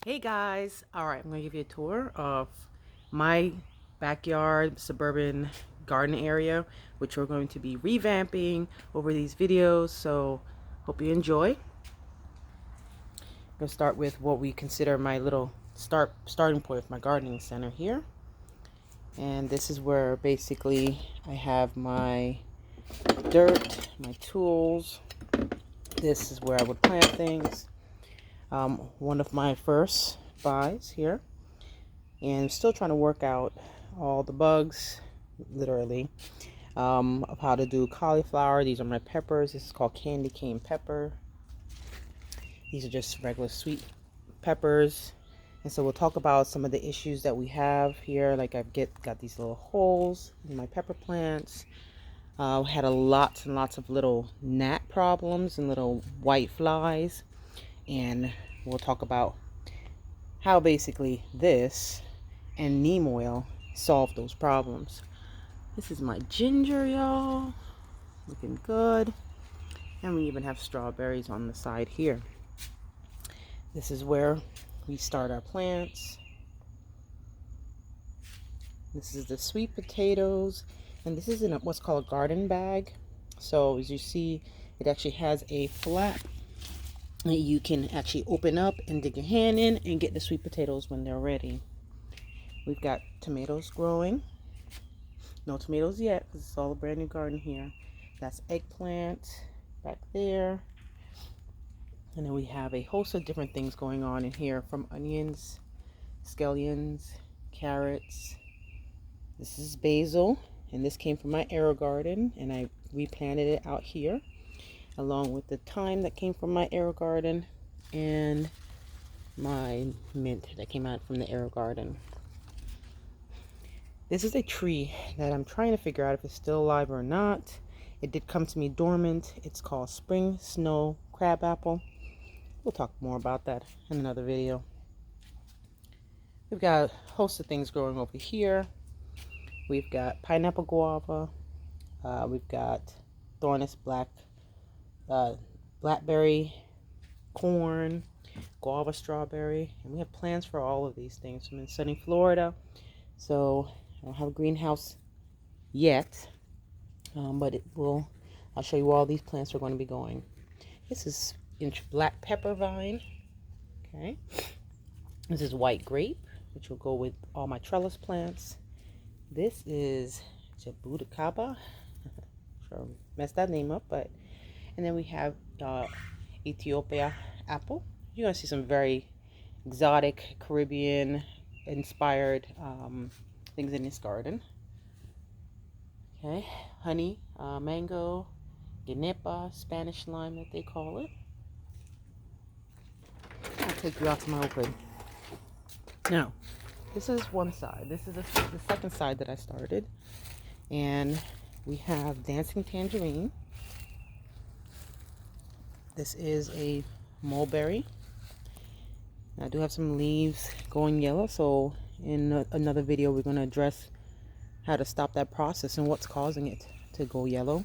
Hey guys, all right, I'm gonna give you a tour of my backyard suburban garden area, which we're going to be revamping over these videos. So hope you enjoy. I'm gonna start with what we consider my little starting point of my gardening center here. And this is where basically I have my dirt, my tools. This is where I would plant things. One of my first buys here, and I'm still trying to work out all the bugs, literally, of how to do cauliflower. These are my peppers. This is called candy cane pepper. These are just regular sweet peppers. And so we'll talk about some of the issues that we have here. Like I've got these little holes in my pepper plants. Had lots and lots of little gnat problems and little white flies. And we'll talk about how basically this and neem oil solve those problems. This is my ginger, y'all. Looking good. And we even have strawberries on the side here. This is where we start our plants. This is the sweet potatoes. And this is in what's called a garden bag. So as you see, it actually has a flap that you can actually open up and dig your hand in and get the sweet potatoes when they're ready. We've got tomatoes growing. No tomatoes yet because it's all a brand new garden here. That's eggplant back there. And then we have a host of different things going on in here, from onions, scallions, carrots. This is basil, and this came from my arrow garden, and I replanted it out here, along with the thyme that came from my arrow garden, and my mint that came out from the arrow garden. This is a tree that I'm trying to figure out if it's still alive or not. It did come to me dormant. It's called spring snow crabapple. We'll talk more about that in another video. We've got a host of things growing over here. We've got pineapple guava. We've got thornous blackberry, corn, guava strawberry. And we have plans for all of these things. I'm in sunny Florida, so I don't have a greenhouse yet, but I'll show you all these plants are going to be going. This is inch black pepper vine. Okay. This is white grape, which will go with all my trellis plants. This is jabuticaba. Sure messed that name up, but and then we have Ethiopia apple. You're gonna see some very exotic Caribbean inspired things in this garden. Okay, honey, mango, guinepa, Spanish lime that they call it. I'll take you out to my open. Now, this is one side. This is the second side that I started. And we have dancing tangerine. This is a mulberry. I do have some leaves going yellow, so in another video we're going to address how to stop that process and what's causing it to go yellow.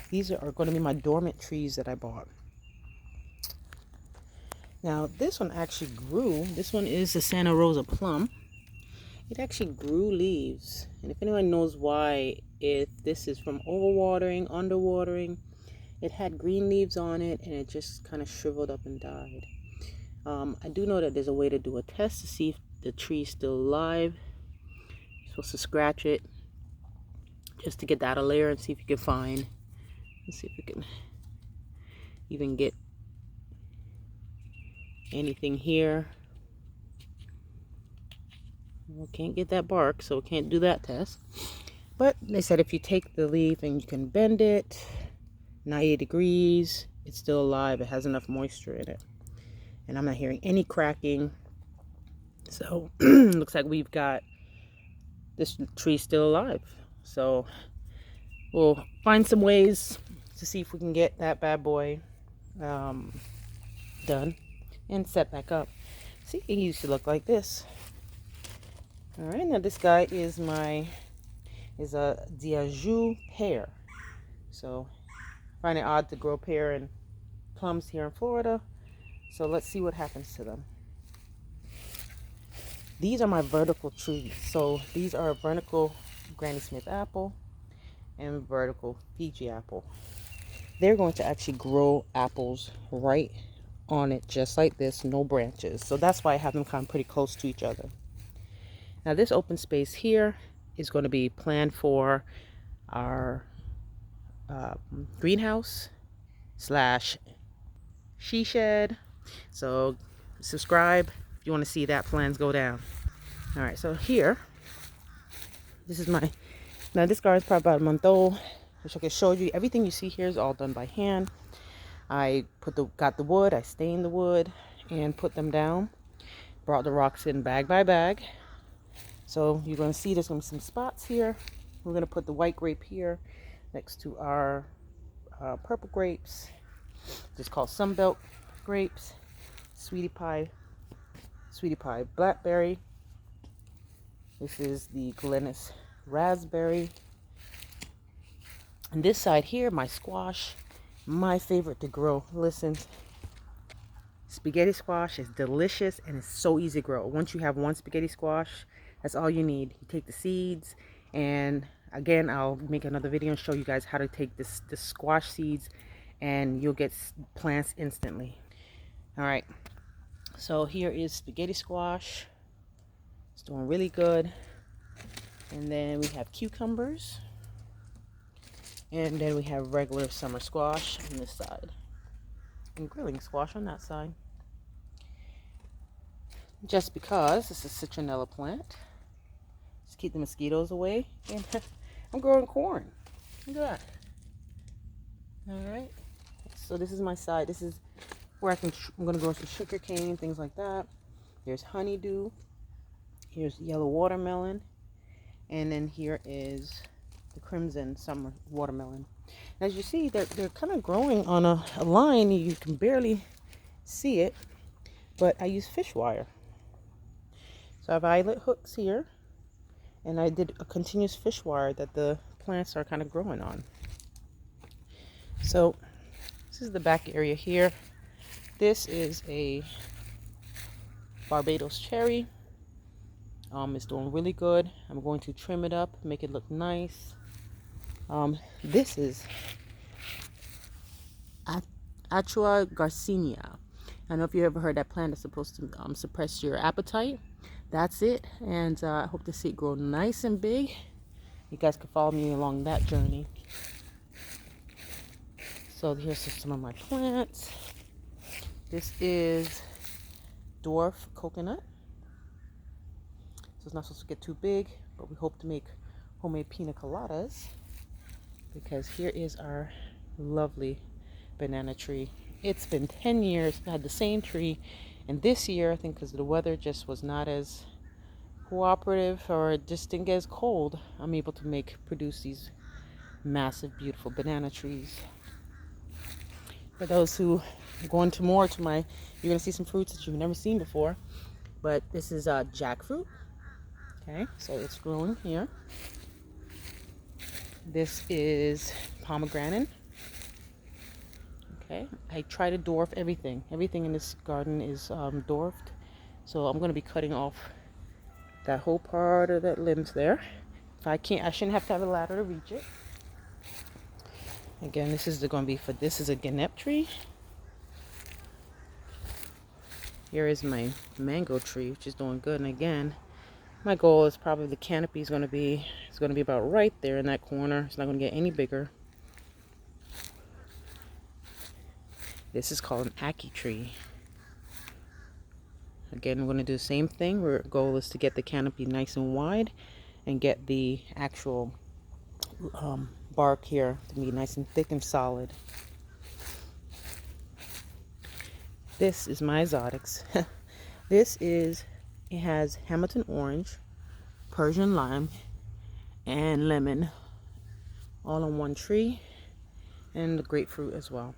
These are going to be my dormant trees that I bought. Now this one actually grew. This one is the Santa Rosa plum. It actually grew leaves, and if anyone knows why, if this is from overwatering, underwatering, it had green leaves on it and it just kind of shriveled up and died. I do know that there's a way to do a test to see if the tree is still alive. You're supposed to scratch it just to get that a layer and see if you can find. Let's see if we can even get anything here. Well, can't get that bark, so can't do that test. But they said if you take the leaf and you can bend it 90 degrees, it's still alive. It has enough moisture in it. And I'm not hearing any cracking. So looks like we've got this tree still alive. So we'll find some ways to see if we can get that bad boy done and set back up. See, it used to look like this. All right, now this guy is a Diajou pear. So I find it odd to grow pear and plums here in Florida. So let's see what happens to them. These are my vertical trees. So these are vertical Granny Smith apple and vertical Fiji apple. They're going to actually grow apples right on it, just like this, no branches. So that's why I have them kind of pretty close to each other. Now this open space here is going to be planned for our greenhouse slash she shed. So subscribe if you want to see that plans go down. All right, so here, this is my, now this garden is probably about a month old, which I can show you. Everything you see here is all done by hand. I got the wood, I stained the wood and put them down. Brought the rocks in bag by bag. So you're going to see there's going to be some spots here. We're going to put the white grape here next to our purple grapes. It's called Sunbelt grapes. Sweetie pie blackberry. This is the Glennis raspberry. And this side here, my squash, my favorite to grow. Listen, spaghetti squash is delicious and it's so easy to grow. Once you have one spaghetti squash, that's all you need. You take the seeds, and again, I'll make another video and show you guys how to take the squash seeds, and you'll get plants instantly. All right, so here is spaghetti squash. It's doing really good. And then we have cucumbers. And then we have regular summer squash on this side. And grilling squash on that side. Just because this is a citronella plant. Just keep the mosquitoes away. And I'm growing corn. Look at that. Alright. So this is my side. This is where I'm going to grow some sugar cane, things like that. There's honeydew. Here's yellow watermelon. And then here is the crimson summer watermelon. As you see, they're kind of growing on a line. You can barely see it, but I use fish wire. So I have eyelet hooks here, and I did a continuous fish wire that the plants are kind of growing on. So this is the back area here. This is a Barbados cherry. It's doing really good. I'm going to trim it up, make it look nice. This is Achua garcinia. I don't know if you ever heard that plant is supposed to suppress your appetite. That's it, and I hope to see it grow nice and big. You guys can follow me along that journey. So here's some of my plants. This is dwarf coconut. So it's not supposed to get too big, but we hope to make homemade pina coladas, because here is our lovely banana tree. It's been 10 years. I had the same tree, and this year, I think because the weather just was not as cooperative, or it just didn't get as cold, I'm able to produce these massive, beautiful banana trees. For those who go into more to you're gonna see some fruits that you've never seen before. But this is jackfruit. Okay, so it's growing here. This is pomegranate. Okay, I try to dwarf everything. Everything in this garden is dwarfed. So I'm going to be cutting off that whole part of that limbs there. If I can't, I shouldn't have to have a ladder to reach it. Again, this is this is a ganep tree. Here is my mango tree, which is doing good. And again, my goal is probably the canopy is going to be about right there in that corner. It's not going to get any bigger. This is called an ackee tree. Again, we're going to do the same thing. Our goal is to get the canopy nice and wide and get the actual bark here to be nice and thick and solid. This is my exotics. It has Hamilton orange, Persian lime, and lemon all on one tree, and the grapefruit as well.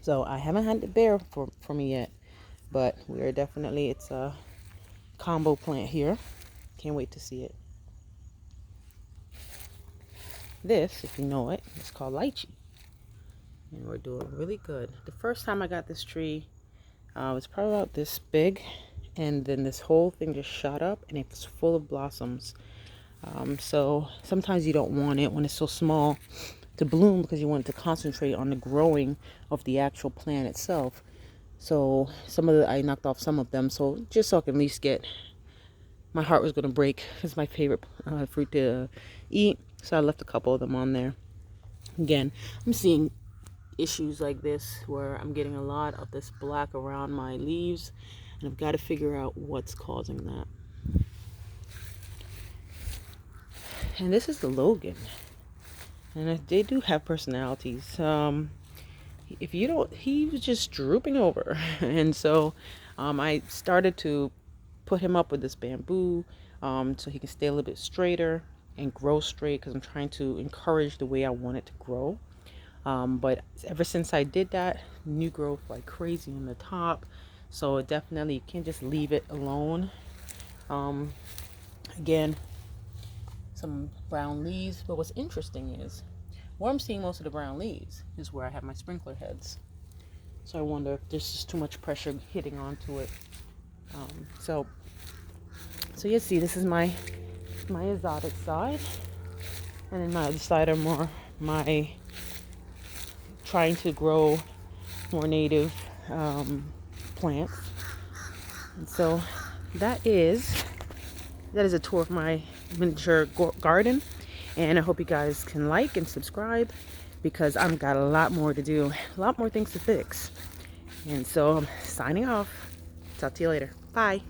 So I haven't had it bear for me yet, but we are definitely, it's a combo plant here. Can't wait to see it. This, if you know it, is called lychee, and we're doing really good. The first time I got this tree, it was probably about this big, and then this whole thing just shot up and it's full of blossoms. So sometimes you don't want it when it's so small to bloom, because you want it to concentrate on the growing of the actual plant itself. So I knocked off some of them, so just so I can at least get, my heart was going to break. It's my favorite fruit to eat, so I left a couple of them on there. Again, I'm seeing issues like this where I'm getting a lot of this black around my leaves, and I've got to figure out what's causing that. And this is the Logan, and they do have personalities. If you don't, he was just drooping over, and so I started to put him up with this bamboo, so he can stay a little bit straighter and grow straight, because I'm trying to encourage the way I want it to grow. But ever since I did that, new growth like crazy in the top, so definitely you can't just leave it alone. Again, some brown leaves, but what's interesting is where I'm seeing most of the brown leaves is where I have my sprinkler heads. So I wonder if there's just too much pressure hitting onto it. So you see, this is my exotic side, and then my other side are more my trying to grow more native plants. And so that is a tour of my miniature garden, and I hope you guys can like and subscribe, because I've got a lot more to do, a lot more things to fix. And so I'm signing off. Talk to you later. Bye.